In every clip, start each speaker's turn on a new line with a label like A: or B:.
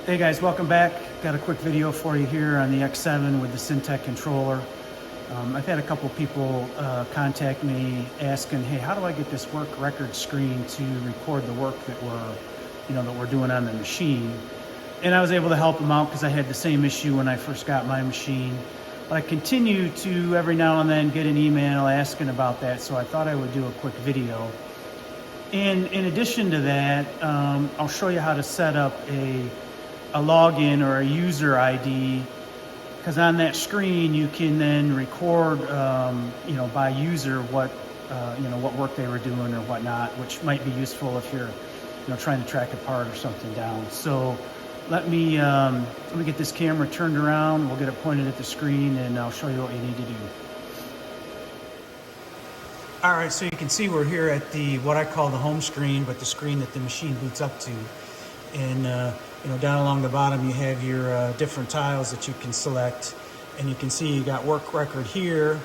A: Hey guys, welcome back. Got a quick video for you here on the X7 with the Syntec controller. I've had a couple people contact me asking, hey, how do I get this work record screen to record the work that we're doing on the machine? And I was able to help them out because I had the same issue when I first got my machine. But I continue to every now and then get an email asking about that, so I thought I would do a quick video. And in addition to that, I'll show you how to set up a login or a user ID, because on that screen you can then record by user what work they were doing or whatnot, which might be useful if you're trying to track a part or something down. So let me get this camera turned around, we'll get it pointed at the screen, and I'll show you what you need to do. All right, so you can see we're here at the what I call the home screen, but the screen that the machine boots up to. And down along the bottom you have your different tiles that you can select, and you can see you got work record here,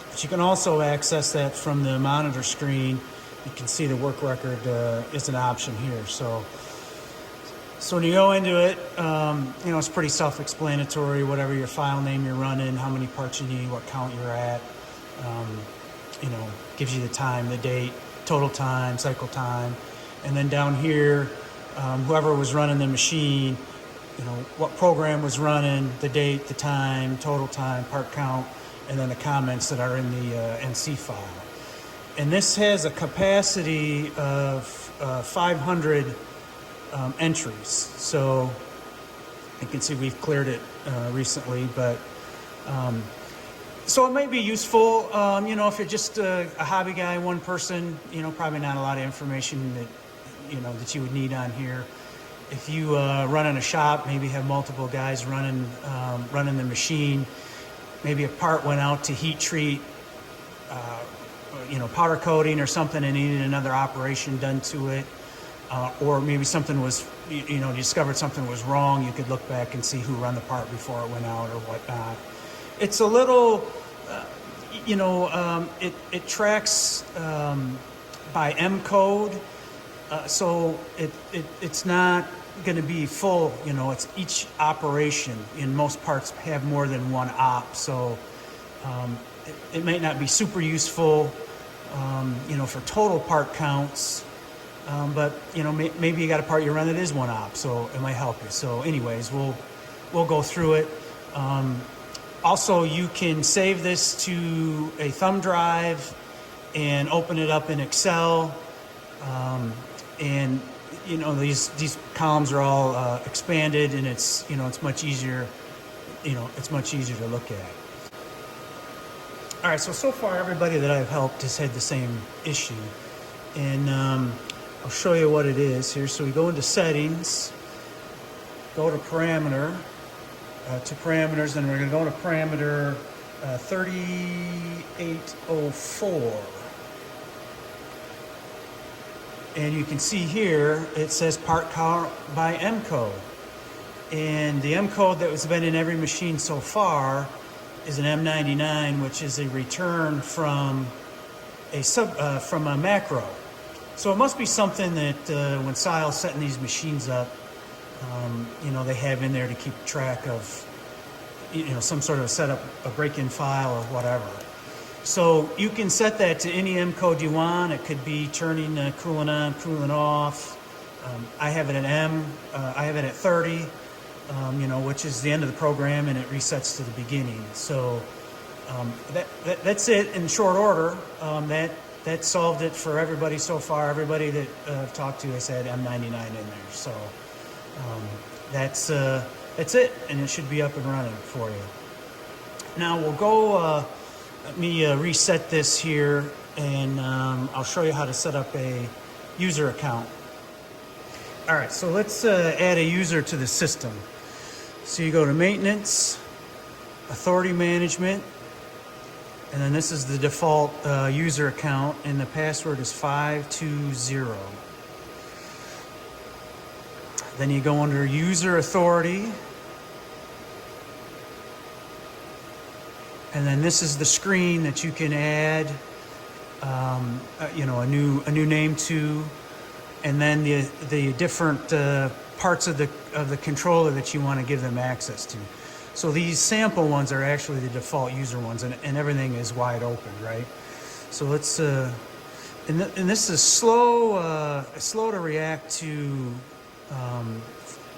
A: but you can also access that from the monitor screen. You can see the work record is an option here. So when you go into it, it's pretty self-explanatory. Whatever your file name you're running, how many parts you need, what count you're at, gives you the time, the date, total time, cycle time, and then down here, whoever was running the machine, what program was running, the date, the time, total time, part count, and then the comments that are in the NC file. And this has a capacity of 500 entries. So you can see we've cleared it recently, but so it may be useful, if you're just a hobby guy, one person, probably not a lot of information that that you would need on here. If you run in a shop, maybe have multiple guys running the machine, maybe a part went out to heat treat, powder coating or something, and needed another operation done to it, or maybe something was, you discovered something was wrong. You could look back and see who ran the part before it went out or whatnot. It's a little, it tracks by M code. So it's not going to be full, it's each operation. And most parts have more than one op, so it might not be super useful, for total part counts, but maybe you got a part you run that is one op, so it might help you. So anyways, we'll go through it. Also, you can save this to a thumb drive and open it up in Excel. And these columns are all expanded, and it's it's much easier to look at. All right, so far everybody that I've helped has had the same issue, and I'll show you what it is here. So we go into settings, go to parameters, and we're going to go to parameter 3804. And you can see here, it says part count by M code. And the M code that has been in every machine so far is an M99, which is a return from a macro. So it must be something that when Syl's setting these machines up, they have in there to keep track of, some sort of setup, a break-in file or whatever. So you can set that to any M code you want. It could be turning coolant on, coolant off. I have it at I have it at 30, which is the end of the program, and it resets to the beginning. So that's it in short order. That solved it for everybody so far. Everybody that I've talked to has had M99 in there. So that's it, and it should be up and running for you. Now we'll go. Let me reset this here, and I'll show you how to set up a user account. All right, so let's add a user to the system. So you go to Maintenance, Authority Management, and then this is the default user account, and the password is 520. Then you go under User Authority, and then this is the screen that you can add, a new name to, and then the different parts of the of the controller that you want to give them access to. So these sample ones are actually the default user ones, and everything is wide open, right? So let's, and this is slow to react to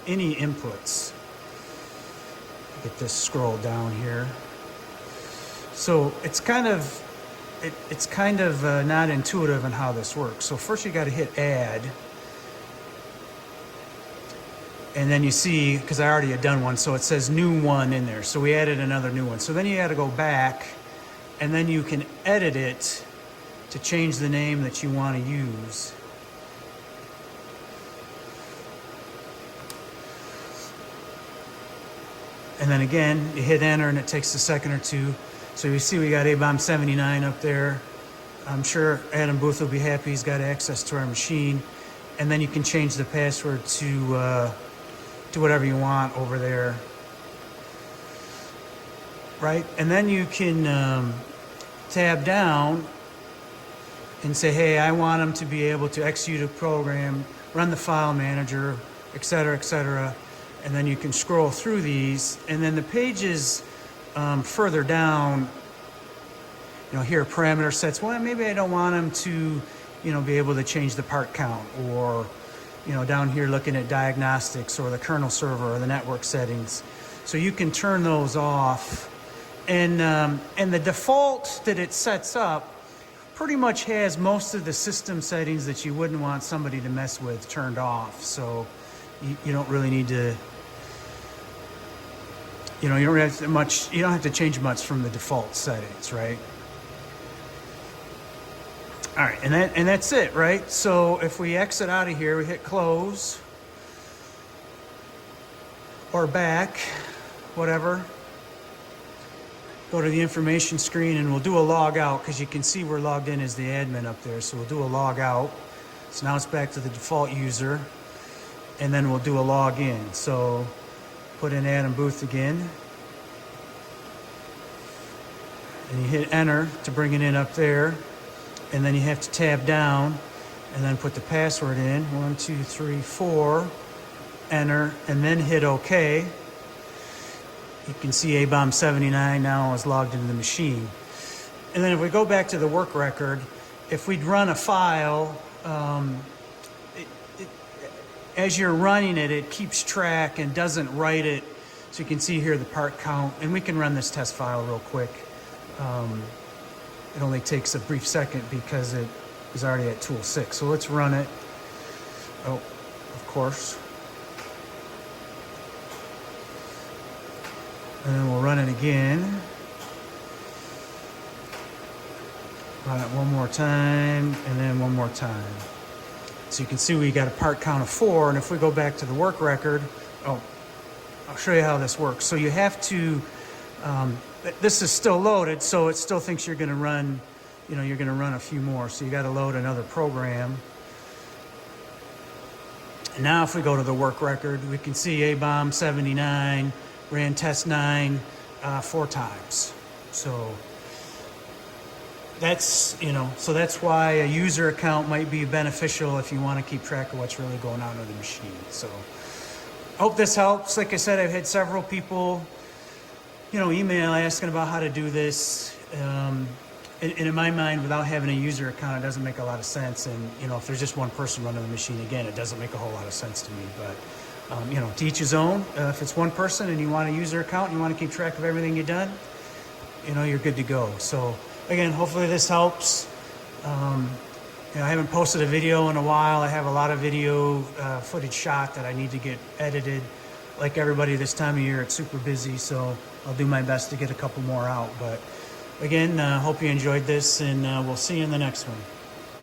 A: any inputs. Get this scroll down here. So it's kind of not intuitive in how this works. So first you got to hit add, and then you see, because I already had done one, so it says new one in there. So we added another new one. So then you got to go back, and then you can edit it to change the name that you want to use. And then again, you hit enter, and it takes a second or two. So you see we got A-Bomb 79 up there. I'm sure Adam Booth will be happy he's got access to our machine. And then you can change the password to whatever you want over there. Right? And then you can tab down and say, hey, I want them to be able to execute a program, run the file manager, etc., etc. And then you can scroll through these. And then the pages further down, here parameter sets. Well, maybe I don't want them to, be able to change the part count, or, down here looking at diagnostics or the kernel server or the network settings. So you can turn those off. And the default that it sets up pretty much has most of the system settings that you wouldn't want somebody to mess with turned off. So you don't really need to, you don't have to change much from the default settings, right? All right, and that's it, right? So if we exit out of here, we hit close or back, whatever. Go to the information screen, and we'll do a log out, because you can see we're logged in as the admin up there. So we'll do a log out. So now it's back to the default user, and then we'll do a log in. So put in Adam Booth again, and you hit enter to bring it in up there, and then you have to tab down and then put the password in, 1 2 3 4, enter, and then hit OK. You can see A-Bomb 79 now is logged into the machine. And then if we go back to the work record, if we'd run a file, as you're running it, it keeps track and doesn't write it. So you can see here the part count, and we can run this test file real quick. It only takes a brief second because it is already at tool 6. So let's run it. Oh, of course. And then we'll run it again. Run it one more time, and then one more time. So you can see we got a part count of 4, and if we go back to the work record, I'll show you how this works. So you have to, this is still loaded, so it still thinks you're going to run, you're going to run a few more. So you got to load another program. And now if we go to the work record, we can see A-Bomb 79 ran test 9 4 times. So that's, so that's why a user account might be beneficial if you want to keep track of what's really going on with the machine. So I hope this helps. Like I said, I've had several people, email asking about how to do this. And in my mind, without having a user account, it doesn't make a lot of sense. And, if there's just one person running the machine, again, it doesn't make a whole lot of sense to me. But, to each his own. If it's one person and you want a user account and you want to keep track of everything you've done, you're good to go. So, again, hopefully this helps. I haven't posted a video in a while. I have a lot of video footage shot that I need to get edited. Like everybody this time of year, it's super busy, so I'll do my best to get a couple more out. But again, hope you enjoyed this, and we'll see you in the next one.